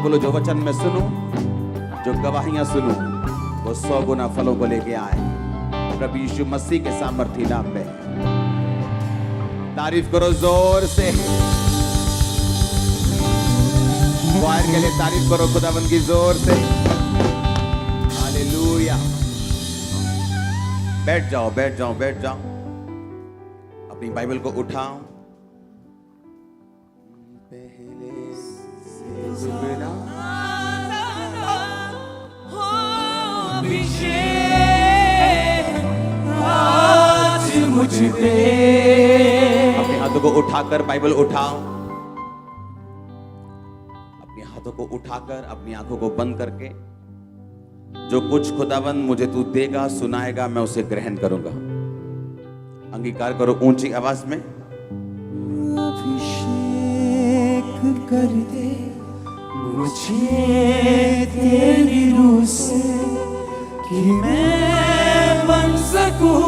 बोलो जो वचन में सुनूं, जो गवाहियां सुनूं, वो 100 गुना फलों को लेके आए प्रभु यीशु मसीह के सामर्थी नाम में। तारीफ करो जोर से, वायर के लिए तारीफ करो खुदावन की जोर से। हालेलुया। बैठ जाओ, बैठ जाओ, बैठ जाओ। अपनी बाइबल को उठाओ। पहले से जुड़ा आज मुझ पे। अपने हाथों को उठाकर बाइबल उठाओ। अपने हाथों को उठाकर अपनी आंखों को बंद करके जो कुछ खुदावन मुझे तू देगा, सुनाएगा, मैं उसे ग्रहण करूंगा। अंगीकार करो ऊंची आवाज में। अभिषेक कर दे मुझे तेरी रूह से कि मैं बन सकूं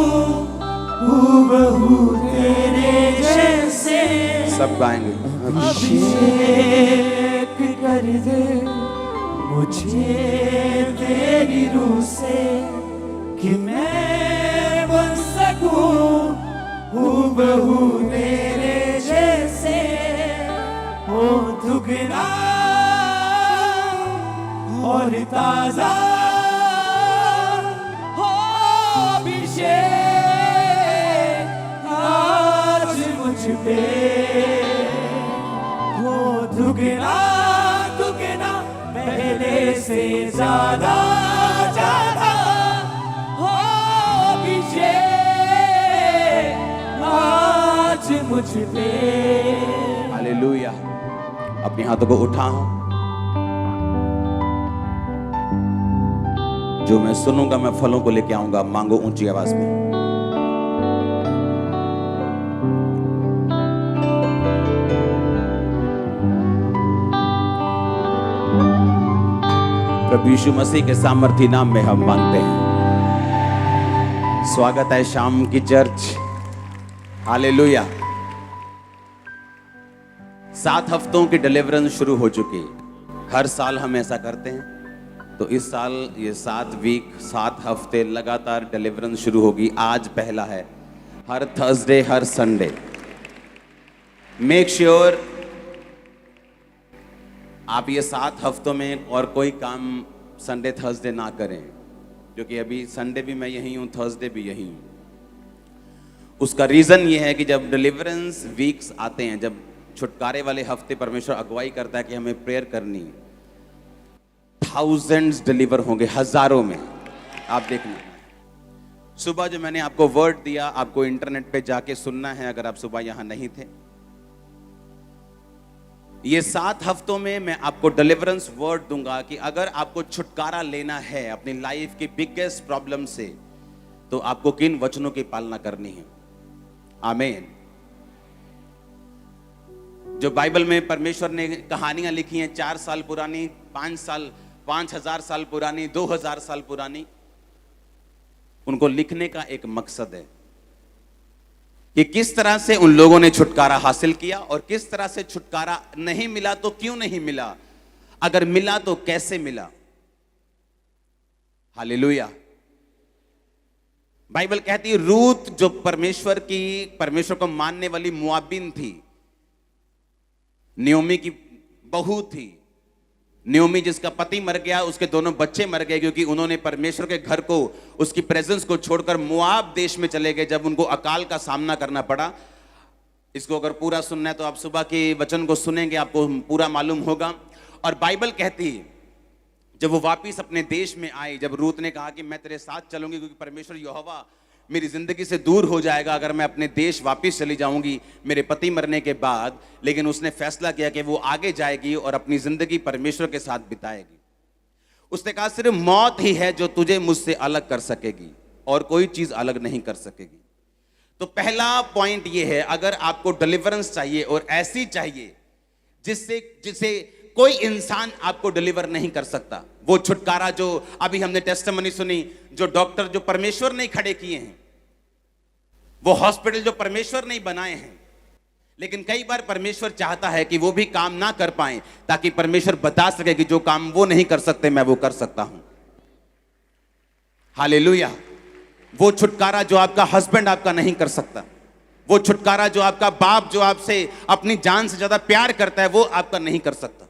हूबहू तेरे जैसे। सब गाएंगे। अभिषेक कर दे मुझे तेरी रूह से कि मैं बन सकूं हूबहू तेरे जैसे। हो दुगना और ताजा हो अभिषेक आज मुझ पे। हो दुगना दुगना पहले से ज्यादा ज्यादा हो अभिषेक आज मुझ पे। हालेलुया। अपने हाथों को उठाओ। जो मैं सुनूंगा मैं फलों को लेके आऊंगा। मांगो ऊंची आवाज में। प्रभु यीशु मसीह के सामर्थी नाम में हम मांगते हैं। स्वागत है शाम की चर्च। हालेलुया। 7 हफ्तों की डिलीवरेंस शुरू हो चुकी। हर साल हम ऐसा करते हैं, तो इस साल ये 7 वीक 7 हफ्ते लगातार डिलीवरेंस शुरू होगी। आज पहला है। हर थर्सडे, हर संडे। मेक श्योर आप ये 7 हफ्तों में और कोई काम संडे थर्सडे ना करें, क्योंकि अभी संडे भी मैं यहीं हूँ, थर्सडे भी यहीं हूँ। उसका रीज़न ये है कि जब डिलीवरेंस वीक्स आते हैं, जब छुटकारे वाले हफ्ते परमेश्वर अगुवाई करता है कि हमें प्रेयर करनी, थाउजेंड्स डिलीवर होंगे, हजारों में। आप देखना। सुबह जो मैंने आपको वर्ड दिया, आपको इंटरनेट पे जाके सुनना है अगर आप सुबह यहां नहीं थे। ये 7 हफ्तों में मैं आपको डिलीवरेंस वर्ड दूंगा कि अगर आपको छुटकारा लेना है अपनी लाइफ की बिगेस्ट प्रॉब्लम से, तो आपको किन वचनों की पालना करनी है। आमीन। जो बाइबल में परमेश्वर ने कहानियां लिखी हैं 4 साल पुरानी, 5,000 साल पुरानी, 2000 साल पुरानी, उनको लिखने का एक मकसद है कि किस तरह से उन लोगों ने छुटकारा हासिल किया और किस तरह से छुटकारा नहीं मिला तो क्यों नहीं मिला, अगर मिला तो कैसे मिला। हालेलुया। बाइबल कहती है रूत जो परमेश्वर को मानने वाली मुआबिन थी, नियोमी की बहू थी। नियोमी जिसका पति मर गया, उसके दोनों बच्चे मर गए क्योंकि उन्होंने परमेश्वर के घर को, उसकी प्रेजेंस को छोड़कर मोआब देश में चले गए जब उनको अकाल का सामना करना पड़ा। इसको अगर पूरा सुनना है तो आप सुबह के वचन को सुनेंगे, आपको पूरा मालूम होगा। और बाइबल कहती है जब वो वापिस अपने देश में आई, जब रूत ने कहा कि मैं तेरे साथ चलूंगी क्योंकि परमेश्वर यहोवा मेरी जिंदगी से दूर हो जाएगा अगर मैं अपने देश वापस चली जाऊंगी मेरे पति मरने के बाद, लेकिन उसने फैसला किया कि वो आगे जाएगी और अपनी जिंदगी परमेश्वर के साथ बिताएगी। उसने कहा सिर्फ मौत ही है जो तुझे मुझसे अलग कर सकेगी और कोई चीज अलग नहीं कर सकेगी। तो पहला पॉइंट ये है, अगर आपको डिलीवरेंस चाहिए और ऐसी चाहिए जिससे कोई इंसान आपको डिलीवर नहीं कर सकता, वो छुटकारा जो अभी हमने टेस्टिमनी सुनी, जो डॉक्टर जो परमेश्वर नहीं खड़े किए हैं, वो हॉस्पिटल जो परमेश्वर नहीं बनाए हैं, लेकिन कई बार परमेश्वर चाहता है कि वो भी काम ना कर पाए, ताकि परमेश्वर बता सके कि जो काम वो नहीं कर सकते मैं वो कर सकता हूं। हालेलुया। वो छुटकारा जो आपका हस्बैंड आपका नहीं कर सकता, वो छुटकारा जो आपका बाप जो आपसे अपनी जान से ज्यादा प्यार करता है वो आपका नहीं कर सकता,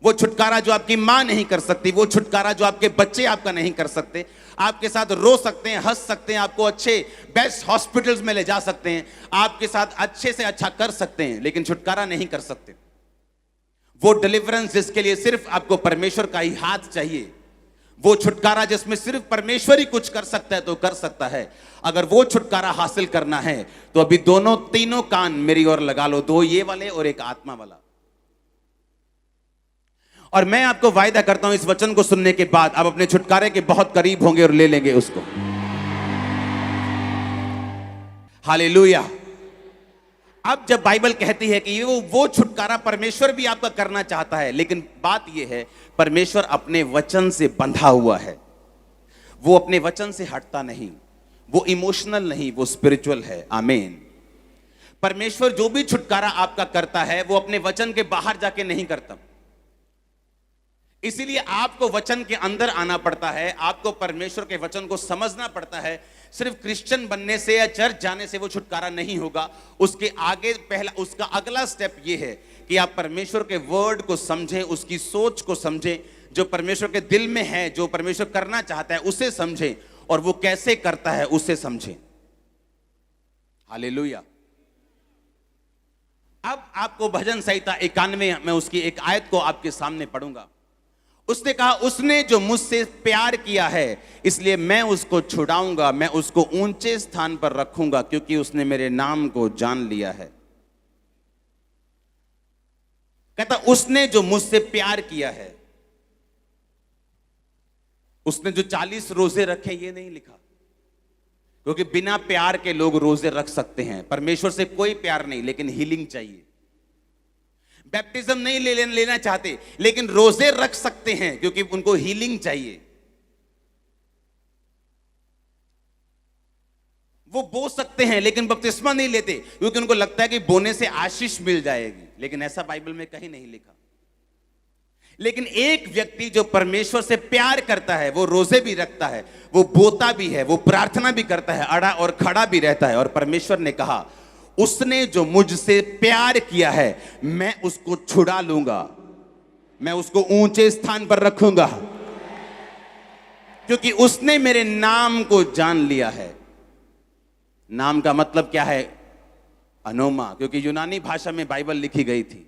वो छुटकारा जो आपकी मां नहीं कर सकती, वो छुटकारा जो आपके बच्चे आपका नहीं कर सकते। आपके साथ रो सकते हैं, हंस सकते हैं, आपको अच्छे बेस्ट हॉस्पिटल्स में ले जा सकते हैं, आपके साथ अच्छे से अच्छा कर सकते हैं, लेकिन छुटकारा नहीं कर सकते। वो डिलीवरेंस जिसके लिए सिर्फ आपको परमेश्वर का ही हाथ चाहिए, वो छुटकारा जिसमें सिर्फ परमेश्वर ही कुछ कर सकता है तो कर सकता है। अगर वो छुटकारा हासिल करना है तो अभी दोनों तीनों कान मेरी ओर लगा लो, दो ये वाले और एक आत्मा वाला। और मैं आपको वायदा करता हूं इस वचन को सुनने के बाद आप अपने छुटकारे के बहुत करीब होंगे और ले लेंगे उसको। हालेलुया। अब जब बाइबल कहती है कि वो छुटकारा परमेश्वर भी आपका करना चाहता है, लेकिन बात यह है परमेश्वर अपने वचन से बंधा हुआ है, वो अपने वचन से हटता नहीं, वो इमोशनल नहीं, वो स्पिरिचुअल है। आमीन। परमेश्वर जो भी छुटकारा आपका करता है वो अपने वचन के बाहर जाके नहीं करता, इसीलिए आपको वचन के अंदर आना पड़ता है, आपको परमेश्वर के वचन को समझना पड़ता है। सिर्फ क्रिश्चियन बनने से या चर्च जाने से वो छुटकारा नहीं होगा, उसके आगे उसका अगला स्टेप ये है कि आप परमेश्वर के वर्ड को समझें, उसकी सोच को समझें, जो परमेश्वर के दिल में है, जो परमेश्वर करना चाहता है उसे समझें, और वो कैसे करता है उसे समझें। हालेलुया। अब आपको भजन संहिता 91 में उसकी एक आयत को आपके सामने पढ़ूंगा। उसने कहा, उसने जो मुझसे प्यार किया है इसलिए मैं उसको छुड़ाऊंगा, मैं उसको ऊंचे स्थान पर रखूंगा, क्योंकि उसने मेरे नाम को जान लिया है। कहता उसने जो मुझसे प्यार किया है, उसने जो 40 रोजे रखे ये नहीं लिखा, क्योंकि बिना प्यार के लोग रोजे रख सकते हैं। परमेश्वर से कोई प्यार नहीं, लेकिन हीलिंग चाहिए। बैप्टिज्म नहीं लेना चाहते, लेकिन रोजे रख सकते हैं क्योंकि उनको हीलिंग चाहिए। वो बो सकते हैं लेकिन बपतिस्मा नहीं लेते, क्योंकि उनको लगता है कि बोने से आशीष मिल जाएगी, लेकिन ऐसा बाइबल में कहीं नहीं लिखा। लेकिन एक व्यक्ति जो परमेश्वर से प्यार करता है वो रोजे भी रखता है, वो बोता भी है, वो प्रार्थना भी करता है, अड़ा और खड़ा भी रहता है। और परमेश्वर ने कहा उसने जो मुझसे प्यार किया है मैं उसको छुड़ा लूंगा, मैं उसको ऊंचे स्थान पर रखूंगा, क्योंकि उसने मेरे नाम को जान लिया है। नाम का मतलब क्या है? अनोमा, क्योंकि यूनानी भाषा में बाइबल लिखी गई थी।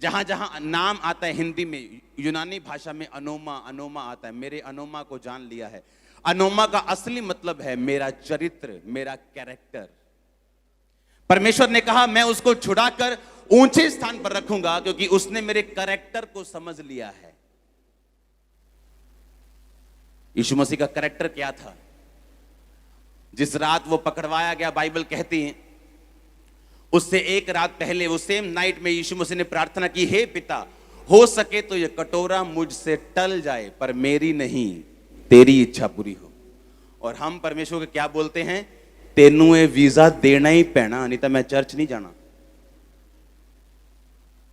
जहां जहां नाम आता है हिंदी में, यूनानी भाषा में अनोमा आता है। मेरे अनोमा को जान लिया है। अनोमा का असली मतलब है मेरा चरित्र, मेरा कैरेक्टर। परमेश्वर ने कहा मैं उसको छुड़ाकर ऊंचे स्थान पर रखूंगा, क्योंकि उसने मेरे कैरेक्टर को समझ लिया है। यीशु मसीह का कैरेक्टर क्या था? जिस रात वो पकड़वाया गया, बाइबल कहती है उससे एक रात पहले, वो सेम नाइट में यीशु मसीह ने प्रार्थना की, हे पिता, हो सके तो ये कटोरा मुझसे टल जाए, पर मेरी नहीं तेरी इच्छा पूरी हो। और हम परमेश्वर को क्या बोलते हैं? तेनू ये वीजा देना ही पैना, नहीं तो मैं चर्च नहीं जाना।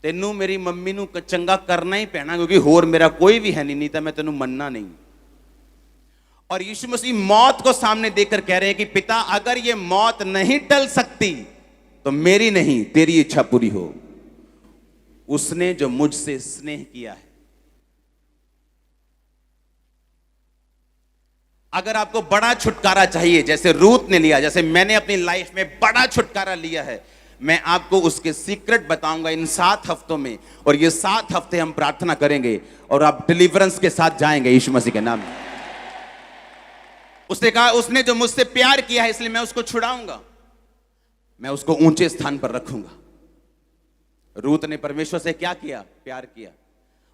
तेनू मेरी मम्मी नू चंगा करना ही पैना, क्योंकि होर मेरा कोई भी है नहीं तो मैं तेनू मनना नहीं। और यीशु मसीह मौत को सामने देखकर कह रहे हैं कि पिता, अगर ये मौत नहीं टल सकती तो मेरी नहीं तेरी इच्छा पूरी हो। उसने जो मुझसे स्नेह किया है। अगर आपको बड़ा छुटकारा चाहिए, जैसे रूत ने लिया, जैसे मैंने अपनी लाइफ में बड़ा छुटकारा लिया है, मैं आपको उसके सीक्रेट बताऊंगा इन 7 हफ्तों में। और ये 7 हफ्ते हम प्रार्थना करेंगे और आप डिलीवरेंस के साथ जाएंगे यीशु मसीह के नाम में। उसने कहा उसने जो मुझसे प्यार किया है इसलिए मैं उसको छुड़ाऊंगा, मैं उसको ऊंचे स्थान पर रखूंगा। रूत ने परमेश्वर से क्या किया? प्यार किया।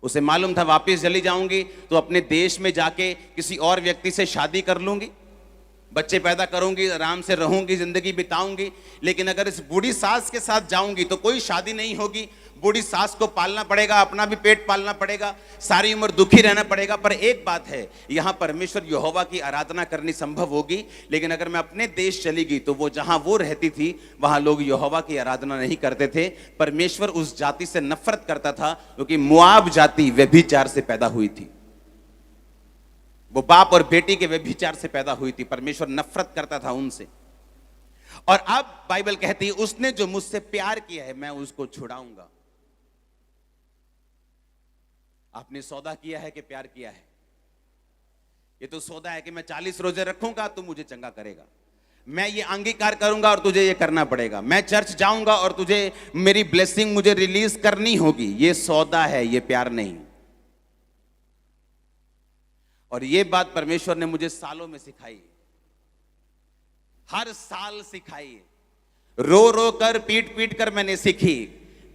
उसे मालूम था वापस चली जाऊंगी तो अपने देश में जाके किसी और व्यक्ति से शादी कर लूंगी, बच्चे पैदा करूंगी, आराम से रहूंगी, जिंदगी बिताऊंगी। लेकिन अगर इस बूढ़ी सास के साथ जाऊंगी तो कोई शादी नहीं होगी, बूढ़ी सास को पालना पड़ेगा, अपना भी पेट पालना पड़ेगा, सारी उम्र दुखी रहना पड़ेगा। पर एक बात है, यहां परमेश्वर यहोवा की आराधना करनी संभव होगी, लेकिन अगर मैं अपने देश चली गई तो वो जहां वो रहती थी वहां लोग यहोवा की आराधना नहीं करते थे। परमेश्वर उस जाति से नफरत करता था क्योंकि मुआब जाति व्यभिचार से पैदा हुई थी। वो बाप और बेटी के व्यभिचार से पैदा हुई थी। परमेश्वर नफरत करता था उनसे। और अब बाइबल कहती है उसने जो मुझसे प्यार किया है मैं उसको छुड़ाऊंगा। आपने सौदा किया है कि प्यार किया है? ये तो सौदा है कि मैं 40 रोजे रखूंगा तो मुझे चंगा करेगा, मैं ये अंगीकार करूंगा और तुझे ये करना पड़ेगा, मैं चर्च जाऊंगा और तुझे मेरी ब्लेसिंग मुझे रिलीज करनी होगी। ये सौदा है, ये प्यार नहीं। और ये बात परमेश्वर ने मुझे सालों में सिखाई, हर साल सिखाई। रो रो कर, पीट पीट कर मैंने सीखी,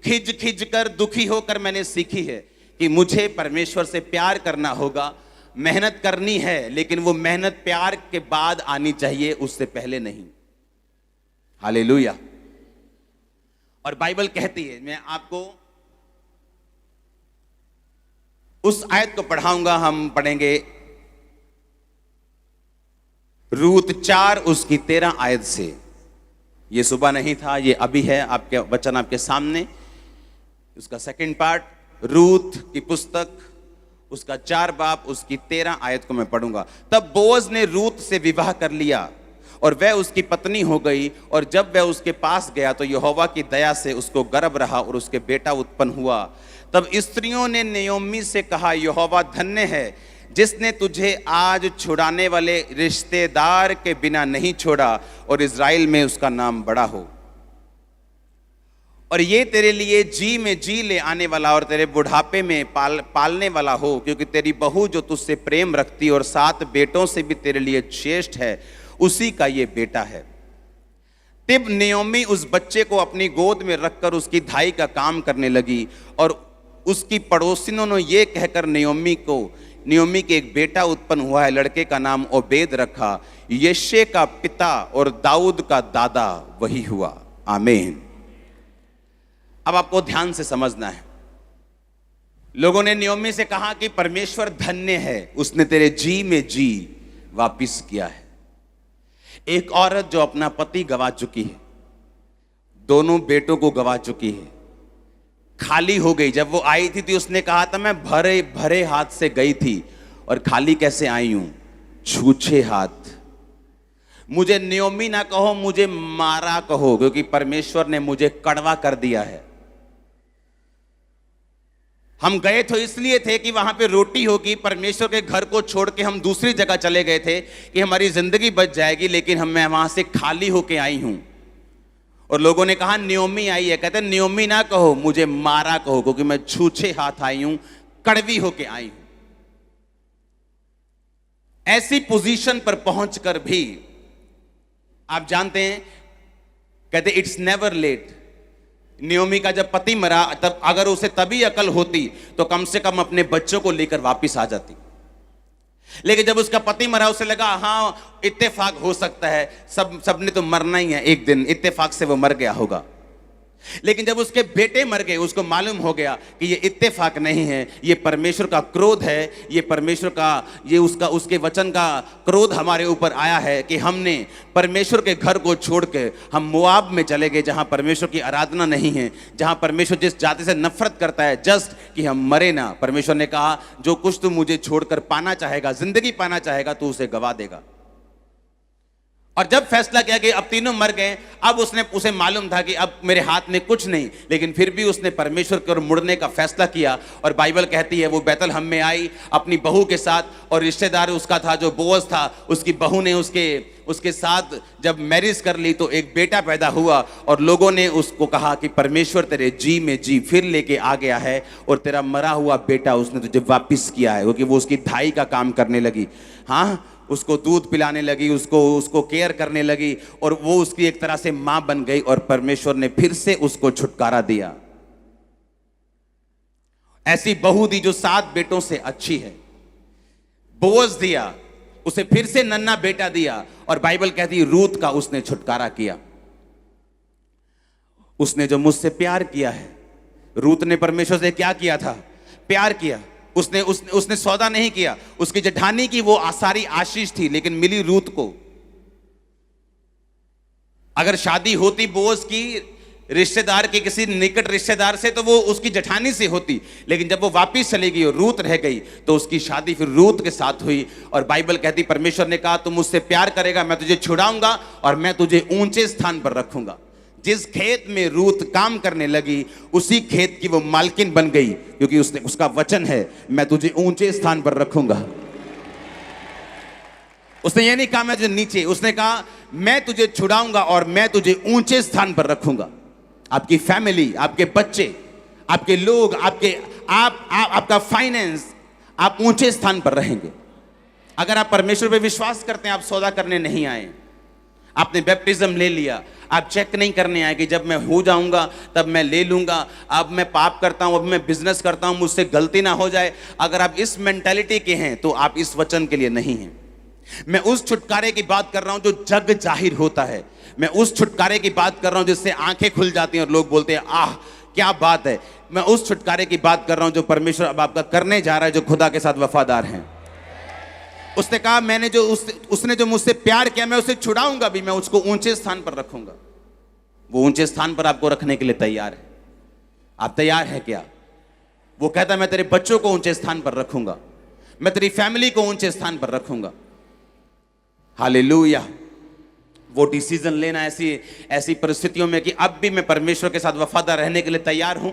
खिज खिज कर, दुखी होकर मैंने सीखी है कि मुझे परमेश्वर से प्यार करना होगा। मेहनत करनी है, लेकिन वो मेहनत प्यार के बाद आनी चाहिए, उससे पहले नहीं। हालेलुया। और बाइबल कहती है, मैं आपको उस आयत को पढ़ाऊंगा। हम पढ़ेंगे रूत 4 उसकी 13 आयत से। ये सुबह नहीं था, ये अभी है, आपके वचन आपके सामने। उसका सेकंड पार्ट, रूत की पुस्तक, उसका 4 बाब उसकी 13 आयत को मैं पढ़ूंगा। तब बोअज ने रूत से विवाह कर लिया और वह उसकी पत्नी हो गई। और जब वह उसके पास गया तो यहोवा की दया से उसको गर्भ रहा और उसके बेटा उत्पन्न हुआ। तब स्त्रियों ने नयोमी से कहा, यहोवा धन्य है जिसने तुझे आज छुड़ाने वाले रिश्तेदार के बिना नहीं छोड़ा और इज़राइल में उसका नाम बड़ा हो। और ये तेरे लिए जी में जी ले आने वाला और तेरे बुढ़ापे में पालने वाला हो, क्योंकि तेरी बहू जो तुझसे प्रेम रखती और 7 बेटों से भी तेरे लिए श्रेष्ठ है, उसी का ये बेटा है। तब नयोमी उस बच्चे को अपनी गोद में रखकर उसकी धाई का काम करने लगी। और उसकी पड़ोसिनों ने ये कहकर नयोमी के एक बेटा उत्पन्न हुआ है, लड़के का नाम ओबेद रखा। यिशै का पिता और दाऊद का दादा वही हुआ। आमीन। अब आपको ध्यान से समझना है। लोगों ने नयोमी से कहा कि परमेश्वर धन्य है, उसने तेरे जी में जी वापिस किया है। एक औरत जो अपना पति गवा चुकी है, दोनों बेटों को गवा चुकी है, खाली हो गई। जब वो आई थी उसने कहा था मैं भरे भरे हाथ से गई थी और खाली कैसे आई हूं? छूछे हाथ। मुझे नयोमी ना कहो, मुझे मारा कहो, क्योंकि परमेश्वर ने मुझे कड़वा कर दिया है। हम गए तो इसलिए थे कि वहां पे रोटी होगी। परमेश्वर के घर को छोड़ के हम दूसरी जगह चले गए थे कि हमारी जिंदगी बच जाएगी, लेकिन मैं वहां से खाली होके आई हूं। और लोगों ने कहा नयोमी आई है, कहते नयोमी ना कहो, मुझे मारा कहो, क्योंकि मैं छूछे हाथ आई हूं, कड़वी होके आई हूं। ऐसी पोजीशन पर पहुंचकर भी आप जानते हैं, कहते इट्स नेवर लेट। नयोमी का जब पति मरा, तब अगर उसे तभी अकल होती तो कम से कम अपने बच्चों को लेकर वापिस आ जाती। लेकिन जब उसका पति मरा, उसे लगा हाँ इत्तेफाक हो सकता है, सबने तो मरना ही है एक दिन, इत्तेफाक से वो मर गया होगा। लेकिन जब उसके बेटे मर गए, उसको मालूम हो गया कि ये इत्तेफाक नहीं है, ये परमेश्वर का क्रोध है, ये परमेश्वर का, ये उसके वचन का क्रोध हमारे ऊपर आया है कि हमने परमेश्वर के घर को छोड़ के हम मोआब में चले गए, जहां परमेश्वर की आराधना नहीं है, जहां परमेश्वर जिस जाति से नफरत करता है, जस्ट कि हम मरे ना। परमेश्वर ने कहा जो कुछ तू मुझे छोड़कर पाना चाहेगा, जिंदगी पाना चाहेगा, तू उसे गवा देगा। और जब फैसला किया कि अब तीनों मर गए, अब उसे मालूम था कि अब मेरे हाथ में कुछ नहीं, लेकिन फिर भी उसने परमेश्वर की ओर मुड़ने का फैसला किया। और बाइबल कहती है वो बैतलहम में आई अपनी बहू के साथ, और रिश्तेदार उसका था जो बोअज था, उसकी बहू ने उसके साथ जब मैरिज कर ली तो एक बेटा पैदा हुआ। और लोगों ने उसको कहा कि परमेश्वर तेरे जी में जी फिर लेके आ गया है और तेरा मरा हुआ बेटा उसने तुझे वापिस किया है, क्योंकि वो उसकी धाई का काम करने लगी। हाँ, उसको दूध पिलाने लगी, उसको केयर करने लगी, और वो उसकी एक तरह से मां बन गई। और परमेश्वर ने फिर से उसको छुटकारा दिया। ऐसी बहू दी जो 7 बेटों से अच्छी है, बोअज दिया, उसे फिर से नन्हा बेटा दिया। और बाइबल कहती है रूत का उसने छुटकारा किया। उसने जो मुझसे प्यार किया है, रूत ने परमेश्वर से क्या किया था? प्यार किया। उसने सौदा नहीं किया। उसकी जेठानी की वो सारी आशीष थी, लेकिन मिली रूत को। अगर शादी होती बोअज की रिश्तेदार के किसी निकट रिश्तेदार से, तो वो उसकी जेठानी से होती, लेकिन जब वो वापस चली गई और रूत रह गई, तो उसकी शादी फिर रूत के साथ हुई। और बाइबल कहती परमेश्वर ने कहा, तू मुझसे प्यार करेगा, मैं तुझे छुड़ाऊंगा और मैं तुझे ऊंचे स्थान पर रखूंगा। जिस खेत में रूत काम करने लगी, उसी खेत की वो मालकिन बन गई, क्योंकि उसका वचन है, मैं तुझे ऊंचे स्थान पर रखूंगा। उसने ये नहीं कहा मैं तुझे नीचे, उसने कहा मैं तुझे छुड़ाऊंगा और मैं तुझे ऊंचे स्थान पर रखूंगा। आपकी फैमिली, आपके बच्चे, आपके लोग, आपका फाइनेंस, आप ऊंचे स्थान पर रहेंगे। अगर आप परमेश्वर पे विश्वास करते हैं, आप सौदा करने नहीं आए। आपने बैप्टिज्म ले लिया, आप चेक नहीं करने आए कि जब मैं हो जाऊंगा तब मैं ले लूंगा, अब मैं पाप करता हूं, अब मैं बिजनेस करता हूं, मुझसे गलती ना हो जाए। अगर आप इस मेंटालिटी के हैं, तो आप इस वचन के लिए नहीं हैं। मैं उस छुटकारे की बात कर रहा हूं जो जग जाहिर होता है। मैं उस छुटकारे की बात कर रहा हूं जिससे आंखें खुल जाती हैं और लोग बोलते हैं आह क्या बात है। मैं उस छुटकारे की बात कर रहा हूं जो परमेश्वर अब आपका करने जा रहा है, जो खुदा के साथ वफादार हैं। उसने कहा उसने जो मुझसे प्यार किया, मैं उसे छुड़ाऊंगा भी, मैं उसको ऊंचे स्थान पर रखूंगा। वो ऊंचे स्थान पर आपको रखने के लिए तैयार है। आप तैयार हैं क्या? वो कहता मैं तेरे बच्चों को ऊंचे स्थान पर रखूंगा, मैं तेरी फैमिली को ऊंचे स्थान पर रखूंगा। हालेलुया। वो डिसीजन लेना ऐसी परिस्थितियों में कि अब भी मैं परमेश्वर के साथ वफादार रहने के लिए तैयार हूं।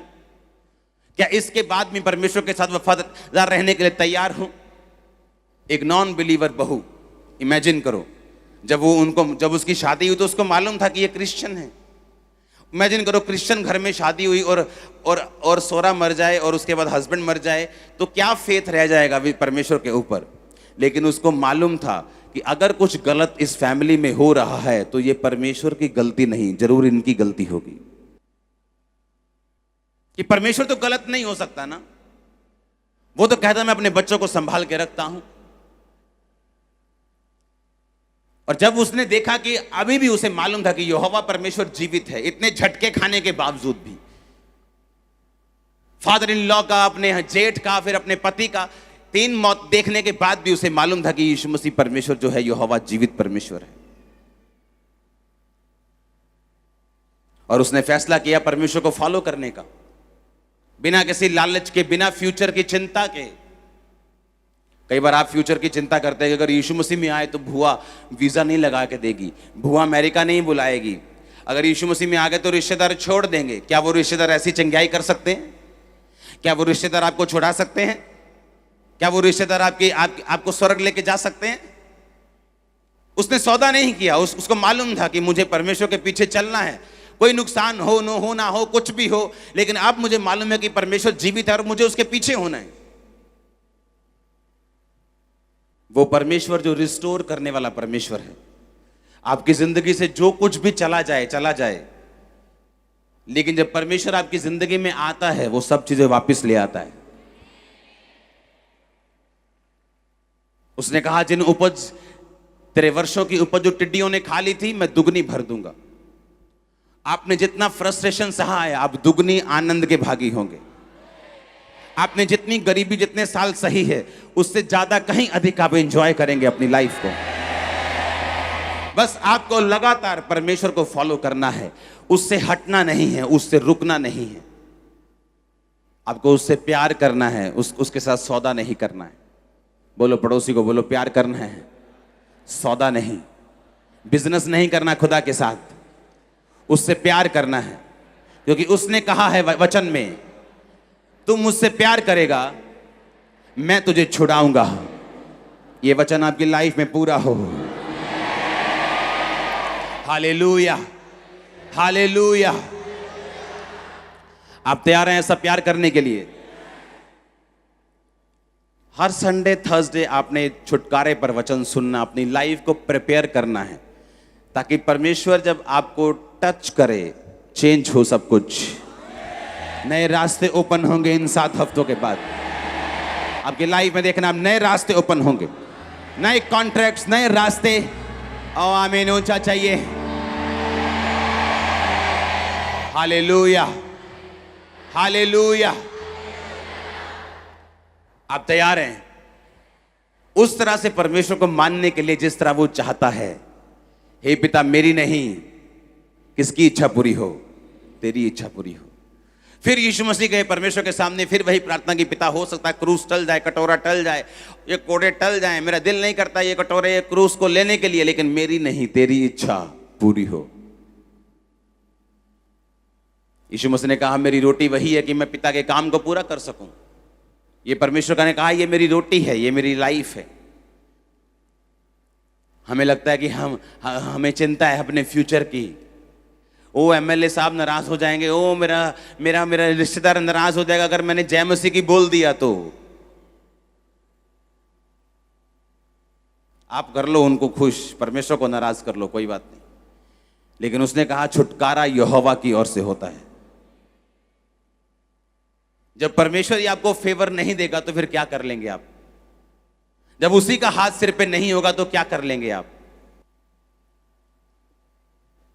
क्या इसके बाद भी परमेश्वर के साथ वफादार रहने के लिए तैयार हूं? एक नॉन बिलीवर बहू, इमेजिन करो, जब उसकी शादी हुई तो उसको मालूम था कि ये क्रिश्चियन है। इमेजिन करो क्रिश्चियन घर में शादी हुई और सोरा मर जाए और उसके बाद हस्बैंड मर जाए, तो क्या फेथ रह जाएगा परमेश्वर के ऊपर। लेकिन उसको मालूम था कि अगर कुछ गलत इस फैमिली में हो रहा है तो ये परमेश्वर की गलती नहीं, जरूर इनकी गलती होगी। कि परमेश्वर तो गलत नहीं हो सकता ना, वो तो कहता मैं अपने बच्चों को संभाल के रखता हूं। और जब उसने देखा कि अभी भी उसे मालूम था कि यहोवा परमेश्वर जीवित है, इतने झटके खाने के बावजूद भी, फादर इन लॉ का, अपने जेठ का, फिर अपने पति का, 3 मौत देखने के बाद भी उसे मालूम था कि यीशु मसीह परमेश्वर जो है यहोवा जीवित परमेश्वर है। और उसने फैसला किया परमेश्वर को फॉलो करने का, बिना किसी लालच के, बिना फ्यूचर की चिंता के। कई बार आप फ्यूचर की चिंता करते हैं कि अगर यीशु मसीह में आए तो भुआ वीजा नहीं लगा के देगी, भुआ अमेरिका नहीं बुलाएगी, अगर यीशु मसीह में आ गए तो रिश्तेदार छोड़ देंगे। क्या वो रिश्तेदार ऐसी चंगाई कर सकते हैं? क्या वो रिश्तेदार आपको छुड़ा सकते हैं? क्या वो रिश्तेदार आपको स्वर्ग लेके जा सकते हैं? उसने सौदा नहीं किया। उसको मालूम था कि मुझे परमेश्वर के पीछे चलना है, कोई नुकसान हो ना हो, कुछ भी हो, लेकिन अब मुझे मालूम है कि परमेश्वर जीवित है और मुझे उसके पीछे होना है। वो परमेश्वर जो रिस्टोर करने वाला परमेश्वर है। आपकी जिंदगी से जो कुछ भी चला जाए, लेकिन जब परमेश्वर आपकी जिंदगी में आता है, वो सब चीजें वापस ले आता है। उसने कहा जिन उपज, तेरे वर्षों की उपज जो टिड्डियों ने खा ली थी, मैं दुगनी भर दूंगा। आपने जितना फ्रस्ट्रेशन सहा है, आप दुगनी आनंद के भागी होंगे। आपने जितनी गरीबी, जितने साल सही है, उससे ज्यादा कहीं अधिक आप एंजॉय करेंगे अपनी लाइफ को। बस आपको लगातार परमेश्वर को फॉलो करना है, उससे हटना नहीं है, उससे रुकना नहीं है। आपको उससे प्यार करना है, उसके साथ सौदा नहीं करना है। बोलो पड़ोसी को, बोलो प्यार करना है, सौदा नहीं। बिजनेस नहीं करना खुदा के साथ, उससे प्यार करना है। क्योंकि उसने कहा है वचन में, तू मुझसे प्यार करेगा, मैं तुझे छुड़ाऊंगा। ये वचन आपकी लाइफ में पूरा हो। Hallelujah, hallelujah. आप तैयार हैं ऐसा प्यार करने के लिए? हर संडे थर्सडे आपने छुटकारे पर वचन सुनना, अपनी लाइफ को प्रिपेयर करना है, ताकि परमेश्वर जब आपको टच करे, चेंज हो सब कुछ। नए रास्ते ओपन होंगे इन 7 हफ्तों के बाद। आपकी लाइफ में देखना, आप नए रास्ते ओपन होंगे, नए कॉन्ट्रैक्ट्स, नए रास्ते। और आमीन ऊंचा चाहिए। Hallelujah, hallelujah. आप तैयार हैं उस तरह से परमेश्वर को मानने के लिए जिस तरह वो चाहता है? हे पिता, मेरी नहीं, किसकी इच्छा पूरी हो? तेरी इच्छा पूरी हो। फिर यीशु मसीह गए परमेश्वर के सामने, फिर वही प्रार्थना की, पिता हो सकता है क्रूस टल जाए, कटोरा टल जाए, ये कोड़े टल जाए, मेरा दिल नहीं करता ये कटोरे, ये क्रूस को लेने के लिए, लेकिन मेरी नहीं, तेरी इच्छा पूरी हो। यीशु मसीह ने कहा, मेरी रोटी वही है कि मैं पिता के काम को पूरा कर सकूं। ये परमेश्वर का ने कहा, ये मेरी रोटी है, ये मेरी लाइफ है। हमें लगता है कि हमें चिंता है अपने फ्यूचर की। ओ एमएलए साहब नाराज हो जाएंगे, ओ मेरा रिश्तेदार नाराज हो जाएगा अगर मैंने जय मसीह की बोल दिया तो। आप कर लो उनको खुश, परमेश्वर को नाराज कर लो, कोई बात नहीं। लेकिन उसने कहा छुटकारा यहोवा की ओर से होता है। जब परमेश्वर ही आपको फेवर नहीं देगा तो फिर क्या कर लेंगे आप? जब उसी का हाथ सिर पे नहीं होगा तो क्या कर लेंगे आप?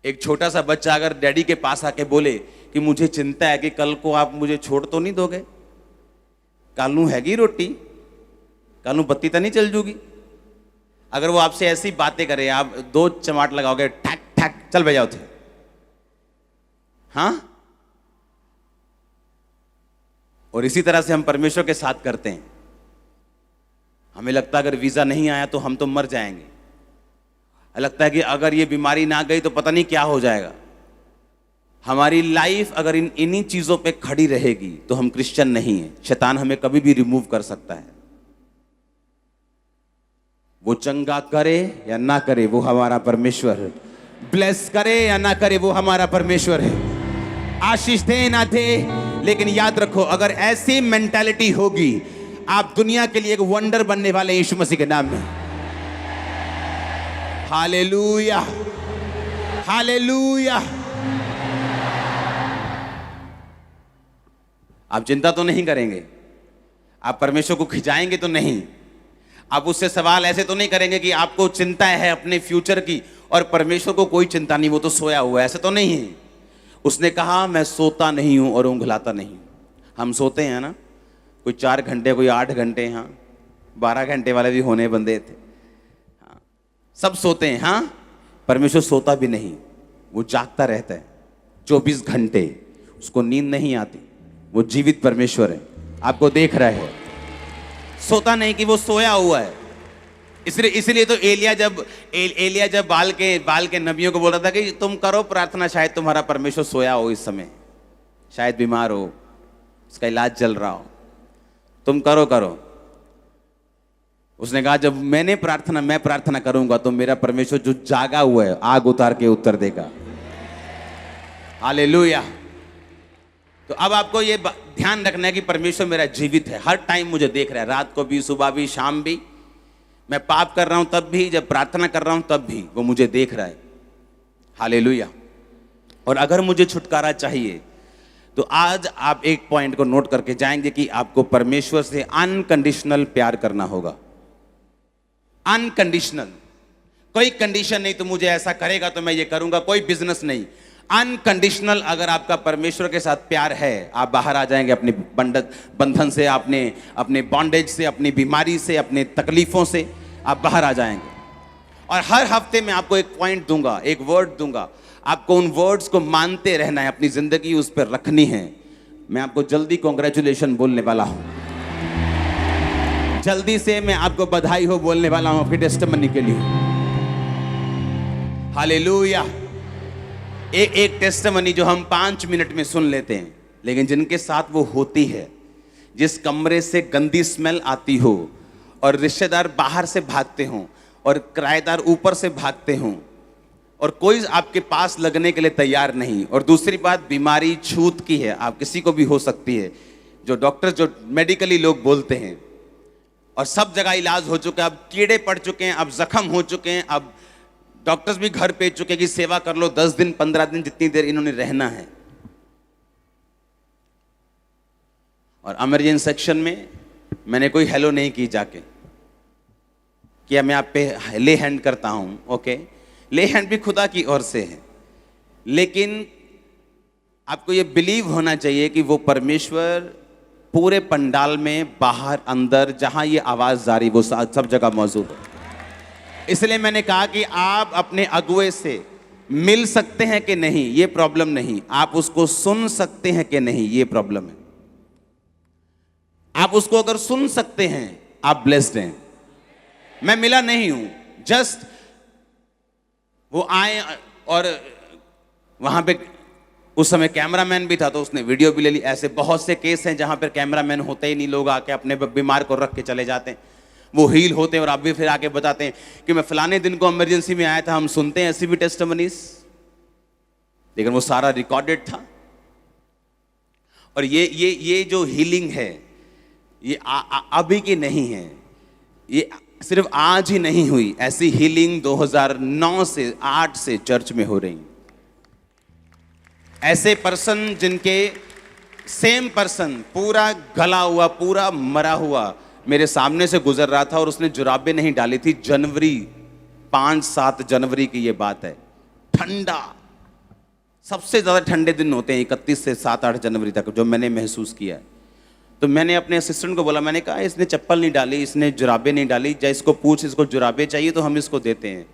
एक छोटा सा बच्चा अगर डैडी के पास आके बोले कि मुझे चिंता है कि कल को आप मुझे छोड़ तो नहीं दोगे, कालू हैगी रोटी, कालू बत्ती तो नहीं चल जूगी। अगर वो आपसे ऐसी बातें करे, आप 2 चमाट लगाओगे, ठक ठक चल बजाओ थे, हाँ? और इसी तरह से हम परमेश्वर के साथ करते हैं। हमें लगता है अगर वीजा नहीं आया तो हम तो मर जाएंगे, लगता है कि अगर ये बीमारी ना गई तो पता नहीं क्या हो जाएगा। हमारी लाइफ अगर इन्हीं चीजों पे खड़ी रहेगी तो हम क्रिश्चियन नहीं है। शैतान हमें कभी भी रिमूव कर सकता है। वो चंगा करे या ना करे वो हमारा परमेश्वर है, ब्लेस करे या ना करे वो हमारा परमेश्वर है, आशीष दे ना दे। लेकिन याद रखो, अगर ऐसी मेंटालिटी होगी, आप दुनिया के लिए एक वंडर बनने वाले यीशु मसीह के नाम में। Hallelujah, hallelujah. आप चिंता तो नहीं करेंगे, आप परमेश्वर को खिंचाएंगे तो नहीं, आप उससे सवाल ऐसे तो नहीं करेंगे कि आपको चिंता है अपने फ्यूचर की और परमेश्वर को कोई चिंता नहीं, वो तो सोया हुआ है, ऐसे तो नहीं है। उसने कहा मैं सोता नहीं हूं और ऊंघलाता नहीं। हम सोते हैं ना, कोई 4 घंटे, कोई 8 घंटे, हाँ 12 घंटे वाले भी होने बंदे थे, हाँ सब सोते हैं, हाँ। परमेश्वर सोता भी नहीं, वो जागता रहता है 24 घंटे, उसको नींद नहीं आती, वो जीवित परमेश्वर है, आपको देख रहा है, सोता नहीं कि वो सोया हुआ है। इसलिए तो एलिया जब बाल के नबियों को बोल रहा था कि तुम करो प्रार्थना, शायद तुम्हारा परमेश्वर सोया हो इस समय, शायद बीमार हो, उसका इलाज चल रहा हो, तुम करो। उसने कहा जब मैं प्रार्थना करूंगा तो मेरा परमेश्वर जो जागा हुआ है आग उतार के उत्तर देगा। हालेलुया। तो अब आपको ये ध्यान रखना है कि परमेश्वर मेरा जीवित है, हर टाइम मुझे देख रहा है, रात को भी, सुबह भी, शाम भी। मैं पाप कर रहा हूं तब भी, जब प्रार्थना कर रहा हूं तब भी वो मुझे देख रहा है। हालेलुया। और अगर मुझे छुटकारा चाहिए तो आज आप एक पॉइंट को नोट करके जाएंगे कि आपको परमेश्वर से अनकंडीशनल प्यार करना होगा। अनकंडीशनल, कोई कंडीशन नहीं, तो मुझे ऐसा करेगा तो मैं ये करूंगा, कोई बिजनेस नहीं। अनकंडीशनल अगर आपका परमेश्वर के साथ प्यार है, आप बाहर आ जाएंगे अपने बंधन से, अपने बॉन्डेज से, अपनी बीमारी से, अपने तकलीफों से आप बाहर आ जाएंगे। और हर हफ्ते में आपको एक पॉइंट दूंगा, एक वर्ड दूंगा, आपको उन वर्ड्स को मानते रहना है, अपनी जिंदगी उस पर रखनी है। मैं आपको जल्दी कॉन्ग्रेचुलेशन बोलने वाला हूं, जल्दी से मैं आपको बधाई हो बोलने वाला हूं आपके टेस्टिमनी के लिए। हालेलुया। एक टेस्टिमनी जो हम 5 मिनट में सुन लेते हैं, लेकिन जिनके साथ वो होती है, जिस कमरे से गंदी स्मेल आती हो और रिश्तेदार बाहर से भागते हों और किराएदार ऊपर से भागते हों और कोई आपके पास लगने के लिए तैयार नहीं, और दूसरी बात बीमारी छूत की है, आप किसी को भी हो सकती है, जो डॉक्टर जो मेडिकली लोग बोलते हैं, और सब जगह इलाज हो चुका है, अब कीड़े पड़ चुके हैं, अब जख्म हो चुके हैं, अब डॉक्टर्स भी घर भेज चुके हैं कि सेवा कर लो 10 दिन 15 दिन, जितनी देर इन्होंने रहना है। और इमरजेंसी सेक्शन में मैंने कोई हेलो नहीं की जाके, क्या मैं आप पे ले हैंड करता हूं, ओके, ले हैंड भी खुदा की ओर से है, लेकिन आपको ये बिलीव होना चाहिए कि वो परमेश्वर पूरे पंडाल में, बाहर अंदर, जहां ये आवाज जारी वो सब जगह मौजूद है। इसलिए मैंने कहा कि आप अपने अगुए से मिल सकते हैं कि नहीं, ये प्रॉब्लम नहीं। आप उसको सुन सकते हैं कि नहीं, ये प्रॉब्लम है। आप उसको अगर सुन सकते हैं, आप ब्लेस्ड हैं। मैं मिला नहीं हूं, जस्ट वो आए और वहां पे उस समय कैमरामैन भी था तो उसने वीडियो भी ले ली। ऐसे बहुत से केस हैं जहां पर कैमरामैन होते ही नहीं, लोग आके अपने बीमार को रख के चले जाते हैं, वो हील होते हैं और आप भी फिर आके बताते हैं कि मैं फलाने दिन को इमरजेंसी में आया था। हम सुनते हैं ऐसी भी टेस्टिमनीज, लेकिन वो सारा रिकॉर्डेड था। और ये जो हीलिंग है ये अभी की नहीं है, ये सिर्फ आज ही नहीं हुई। ऐसी हीलिंग 2009 से 8 से चर्च में हो रही। ऐसे पर्सन जिनके सेम पर्सन पूरा गला हुआ, पूरा मरा हुआ मेरे सामने से गुजर रहा था और उसने जुराबें नहीं डाली थी। जनवरी 5-7 जनवरी की ये बात है। ठंडा, सबसे ज्यादा ठंडे दिन होते हैं 31 से 7-8 जनवरी तक, जो मैंने महसूस किया है। तो मैंने अपने असिस्टेंट को बोला, मैंने कहा इसने चप्पल नहीं डाली, इसने जुराबें नहीं डाली, या इसको पूछ, इसको जुराबें चाहिए तो हम इसको देते हैं।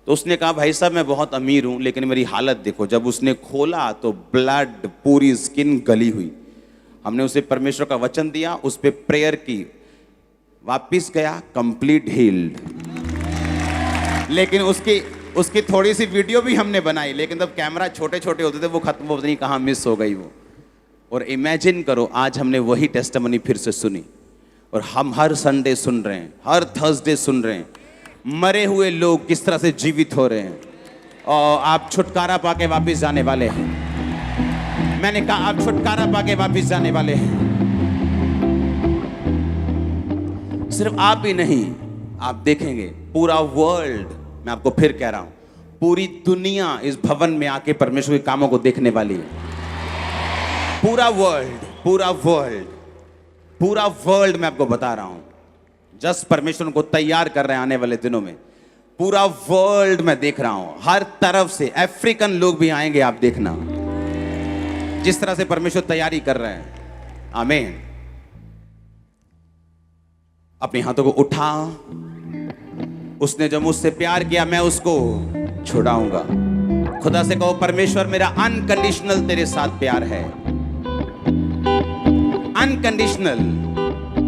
तो उसने कहा भाई साहब मैं बहुत अमीर हूं लेकिन मेरी हालत देखो। जब उसने खोला तो ब्लड, पूरी स्किन गली हुई। हमने उसे परमेश्वर का वचन दिया, उस पर प्रेयर की, वापिस गया कंप्लीट हील्ड। लेकिन उसकी थोड़ी सी वीडियो भी हमने बनाई, लेकिन तब कैमरा छोटे छोटे होते थे, वो खत्म होते नहीं, कहाँ मिस हो गई वो। और इमेजिन करो आज हमने वही टेस्टिमनी फिर से सुनी और हम हर संडे सुन रहे हैं, हर थर्सडे सुन रहे हैं, मरे हुए लोग किस तरह से जीवित हो रहे हैं। और आप छुटकारा पाके वापस जाने वाले हैं। मैंने कहा आप छुटकारा पाके वापस जाने वाले हैं। सिर्फ आप ही नहीं, आप देखेंगे पूरा वर्ल्ड, मैं आपको फिर कह रहा हूं, पूरी दुनिया इस भवन में आके परमेश्वर के कामों को देखने वाली है। पूरा वर्ल्ड, पूरा वर्ल्ड, पूरा वर्ल्ड मैं आपको बता रहा हूं, जस्ट परमेश्वर को तैयार कर रहे हैं आने वाले दिनों में। पूरा वर्ल्ड मैं देख रहा हूं, हर तरफ से अफ्रीकन लोग भी आएंगे, आप देखना जिस तरह से परमेश्वर तैयारी कर रहे हैं। आमीन। अपने हाथों को उठा, उसने जो मुझसे प्यार किया मैं उसको छुड़ाऊंगा। खुदा से कहो परमेश्वर मेरा अनकंडीशनल तेरे साथ प्यार है। अनकंडीशनल,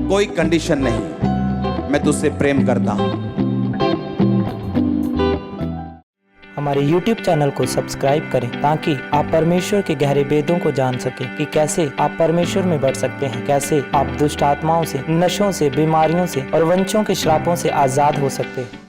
कोई कंडीशन नहीं, मैं तुझसे प्रेम करता हूं। हमारे YouTube चैनल को सब्सक्राइब करें ताकि आप परमेश्वर के गहरे भेदों को जान सकें कि कैसे आप परमेश्वर में बढ़ सकते हैं, कैसे आप दुष्ट आत्माओं से, नशों से, बीमारियों से और वंशों के श्रापों से आजाद हो सकते हैं।